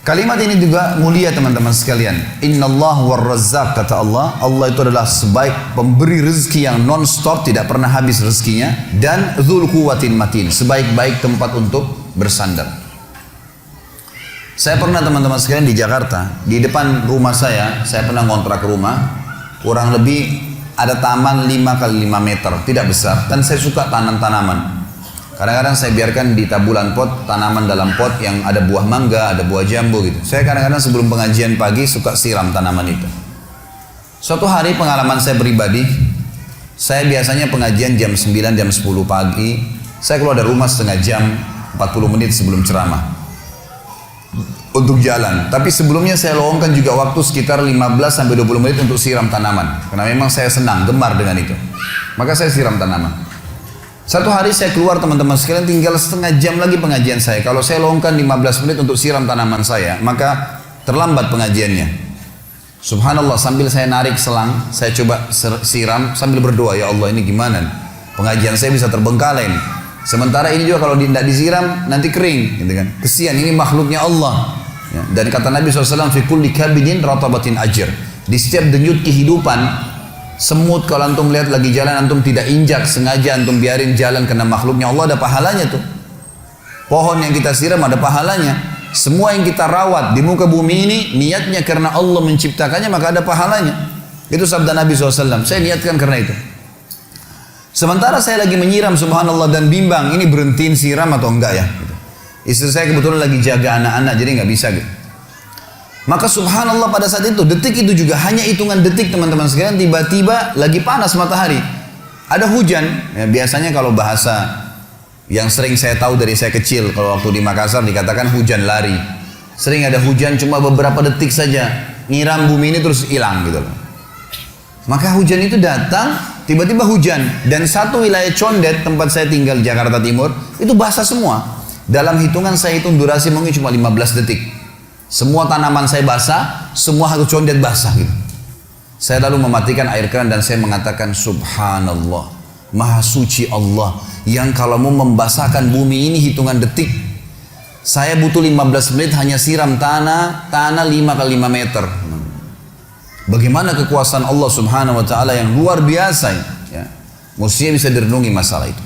Kalimat ini juga mulia teman-teman sekalian. Innallahu war-razzaq, kata Allah. Allah itu adalah sebaik pemberi rezeki yang non-stop, tidak pernah habis rezekinya. Dan dzul quwwatin matin, sebaik-baik tempat untuk bersandar. Saya pernah teman-teman sekalian di Jakarta, di depan rumah saya pernah ngontrak rumah. Kurang lebih ada taman 5 kali 5 meter, tidak besar. Dan saya suka tanam-tanaman. Kadang-kadang saya biarkan di tabulan pot, tanaman dalam pot yang ada buah mangga, ada buah jambu gitu. Saya kadang-kadang sebelum pengajian pagi suka siram tanaman itu. Suatu hari pengalaman saya pribadi, saya biasanya pengajian jam 9, jam 10 pagi. Saya keluar dari rumah setengah jam, 40 menit sebelum ceramah. Untuk jalan. Tapi sebelumnya saya luangkan juga waktu sekitar 15-20 menit untuk siram tanaman. Karena memang saya senang, gemar dengan itu. Maka saya siram tanaman. Satu hari saya keluar teman-teman sekalian, tinggal setengah jam lagi pengajian saya. Kalau saya luangkan 15 menit untuk siram tanaman saya, maka terlambat pengajiannya. Subhanallah, sambil saya narik selang, saya coba siram sambil berdoa, ya Allah ini gimana? Pengajian saya bisa terbengkalai nih. Sementara ini juga kalau tidak disiram nanti kering, gitu kan? Kesian, ini makhluknya Allah. Ya, dan kata Nabi SAW, fi kulli kabidin ratabatin ajr. Di setiap denyut kehidupan, semut kalau antum lihat lagi jalan, antum tidak injak, sengaja antum biarin jalan karena makhluknya Allah, ada pahalanya tuh. Pohon yang kita siram ada pahalanya. Semua yang kita rawat di muka bumi ini, niatnya karena Allah menciptakannya, maka ada pahalanya. Itu sabda Nabi SAW, saya niatkan karena itu. Sementara saya lagi menyiram, subhanallah, dan bimbang, ini berhentiin siram atau enggak ya? Istri saya kebetulan lagi jaga anak-anak, jadi nggak bisa gitu. Maka subhanallah pada saat itu, detik itu juga hanya hitungan detik teman-teman sekalian, tiba-tiba lagi panas matahari. Ada hujan, ya, biasanya kalau bahasa yang sering saya tahu dari saya kecil, kalau waktu di Makassar dikatakan hujan lari. Sering ada hujan cuma beberapa detik saja, nyiram bumi ini terus hilang gitu loh. Maka hujan itu datang, tiba-tiba hujan. Dan satu wilayah Condet, tempat saya tinggal di Jakarta Timur, itu basah semua. Dalam hitungan saya hitung durasi mungkin cuma 15 detik. Semua tanaman saya basah, semua harus Condet basah gitu. Saya lalu mematikan air keran dan saya mengatakan, subhanallah, maha suci Allah yang kalau mau membasahkan bumi ini hitungan detik. Saya butuh 15 menit hanya siram tanah 5 kali 5 meter. Bagaimana kekuasaan Allah subhanahu wa ta'ala yang luar biasa ya. Mestinya bisa direnungi masalah itu.